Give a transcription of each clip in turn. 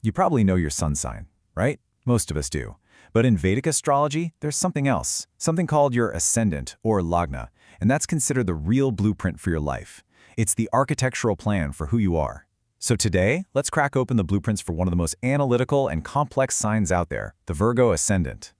You probably know your sun sign, right? Most of us do. But in Vedic astrology, there's something else, something called your ascendant or Lagna, and that's considered the real blueprint for your life. It's the architectural plan for who you are. So today, let's crack open the blueprints for one of the most analytical and complex signs out there, the Virgo Ascendant.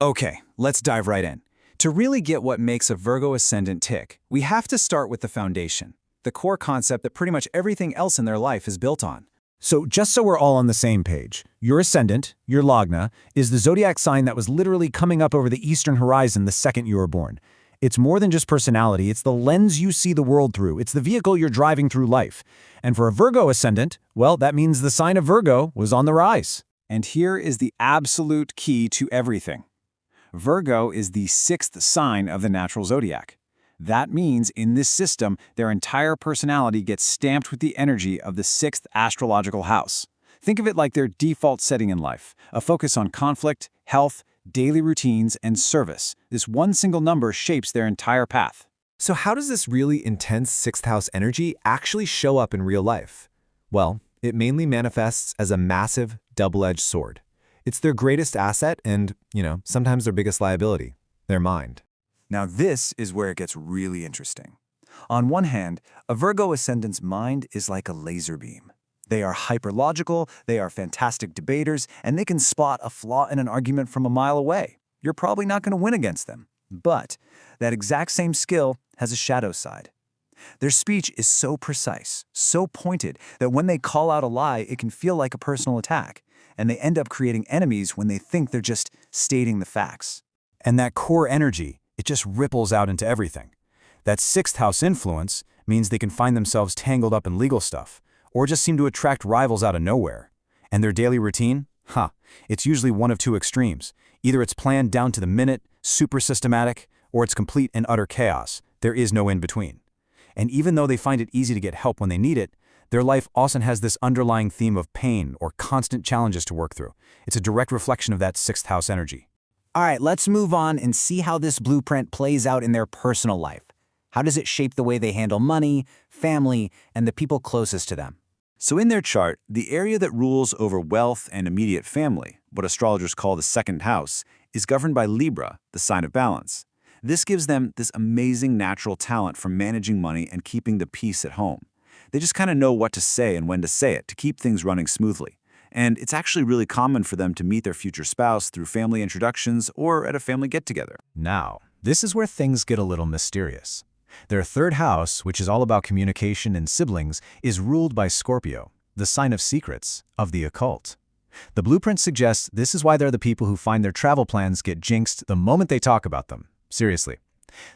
Okay, let's dive right in. To really get what makes a Virgo Ascendant tick, we have to start with the foundation, the core concept that pretty much everything else in their life is built on. So just so we're all on the same page, your ascendant, your Lagna, is the zodiac sign that was literally coming up over the eastern horizon the second you were born. It's more than just personality, it's the lens you see the world through, it's the vehicle you're driving through life. And for a Virgo ascendant, well, that means the sign of Virgo was on the rise. And here is the absolute key to everything. Virgo is the sixth sign of the natural zodiac. That means in this system, their entire personality gets stamped with the energy of the sixth astrological house. Think of it like their default setting in life, a focus on conflict, health, daily routines, and service. This one single number shapes their entire path. So how does this really intense sixth house energy actually show up in real life? Well, it mainly manifests as a massive, double-edged sword. It's their greatest asset and, sometimes their biggest liability, their mind. Now this is where it gets really interesting. On one hand, a Virgo Ascendant's mind is like a laser beam. They are hyperlogical, they are fantastic debaters, and they can spot a flaw in an argument from a mile away. You're probably not going to win against them. But that exact same skill has a shadow side. Their speech is so precise, so pointed, that when they call out a lie, it can feel like a personal attack, and they end up creating enemies when they think they're just stating the facts. And that core energy, it just ripples out into everything. That sixth house influence means they can find themselves tangled up in legal stuff, or just seem to attract rivals out of nowhere. And their daily routine? It's usually one of two extremes. Either it's planned down to the minute, super systematic, or it's complete and utter chaos. There is no in between. And even though they find it easy to get help when they need it, their life often has this underlying theme of pain or constant challenges to work through. It's a direct reflection of that sixth house energy. All right, let's move on and see how this blueprint plays out in their personal life. How does it shape the way they handle money, family, and the people closest to them? So in their chart, the area that rules over wealth and immediate family, what astrologers call the second house, is governed by Libra, the sign of balance. This gives them this amazing natural talent for managing money and keeping the peace at home. They just kind of know what to say and when to say it to keep things running smoothly. And it's actually really common for them to meet their future spouse through family introductions or at a family get-together. Now, this is where things get a little mysterious. Their third house, which is all about communication and siblings, is ruled by Scorpio, the sign of secrets, of the occult. The blueprint suggests this is why they're the people who find their travel plans get jinxed the moment they talk about them. Seriously.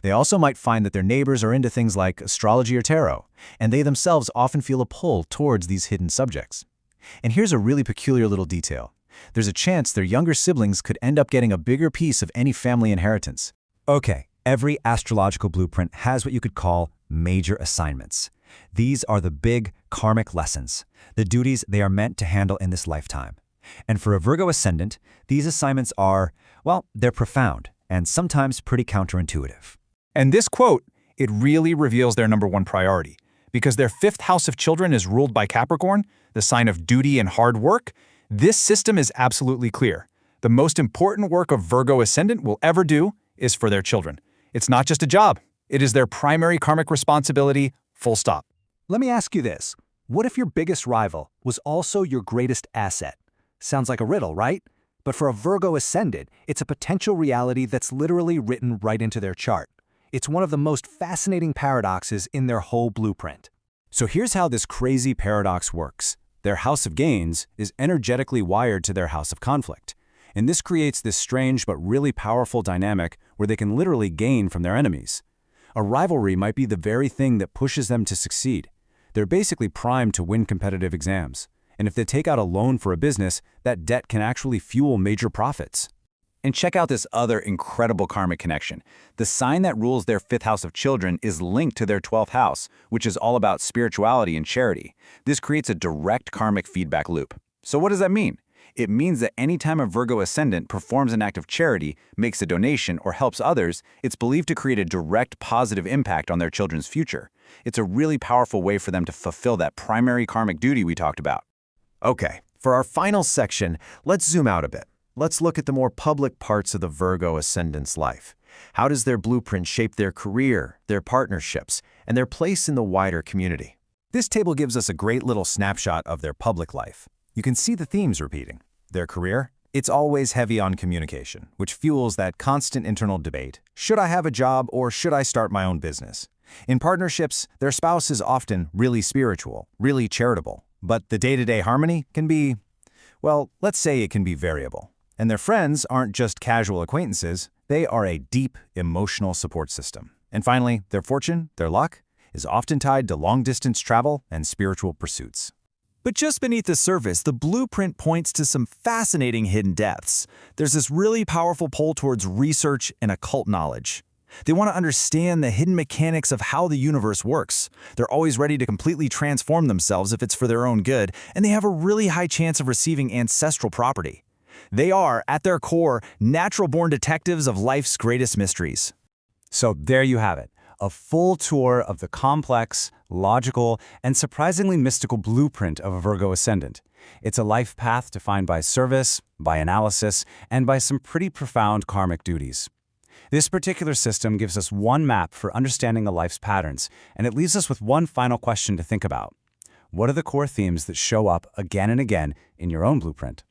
They also might find that their neighbors are into things like astrology or tarot, and they themselves often feel a pull towards these hidden subjects. And here's a really peculiar little detail. There's a chance their younger siblings could end up getting a bigger piece of any family inheritance. Okay, every astrological blueprint has what you could call major assignments. These are the big karmic lessons, the duties they are meant to handle in this lifetime. And for a Virgo ascendant, these assignments are, well, they're profound and sometimes pretty counterintuitive. And this quote, it really reveals their number one priority. Because their fifth house of children is ruled by Capricorn, the sign of duty and hard work, this system is absolutely clear. The most important work a Virgo ascendant will ever do is for their children. It's not just a job. It is their primary karmic responsibility, full stop. Let me ask you this. What if your biggest rival was also your greatest asset? Sounds like a riddle, right? But for a Virgo ascendant, it's a potential reality that's literally written right into their chart. It's one of the most fascinating paradoxes in their whole blueprint. So here's how this crazy paradox works. Their house of gains is energetically wired to their house of conflict. And this creates this strange but really powerful dynamic where they can literally gain from their enemies. A rivalry might be the very thing that pushes them to succeed. They're basically primed to win competitive exams. And if they take out a loan for a business, that debt can actually fuel major profits. And check out this other incredible karmic connection. The sign that rules their fifth house of children is linked to their 12th house, which is all about spirituality and charity. This creates a direct karmic feedback loop. So what does that mean? It means that anytime a Virgo ascendant performs an act of charity, makes a donation, or helps others, it's believed to create a direct positive impact on their children's future. It's a really powerful way for them to fulfill that primary karmic duty we talked about. Okay, For our final section, let's zoom out a bit. Let's look at the more public parts of the Virgo Ascendant's life. How does their blueprint shape their career, their partnerships, and their place in the wider community? This table gives us a great little snapshot of their public life. You can see the themes repeating. Their career? It's always heavy on communication, which fuels that constant internal debate. Should I have a job or should I start my own business? In partnerships, their spouse is often really spiritual, really charitable, but the day-to-day harmony can be, well, let's say it can be variable. And their friends aren't just casual acquaintances, they are a deep emotional support system. And finally, their fortune, their luck, is often tied to long-distance travel and spiritual pursuits. But just beneath the surface, the blueprint points to some fascinating hidden depths. There's this really powerful pull towards research and occult knowledge. They want to understand the hidden mechanics of how the universe works. They're always ready to completely transform themselves if it's for their own good, and they have a really high chance of receiving ancestral property. They are, at their core, natural-born detectives of life's greatest mysteries. So there you have it, a full tour of the complex, logical, and surprisingly mystical blueprint of a Virgo Ascendant. It's a life path defined by service, by analysis, and by some pretty profound karmic duties. This particular system gives us one map for understanding a life's patterns, and it leaves us with one final question to think about. What are the core themes that show up again and again in your own blueprint?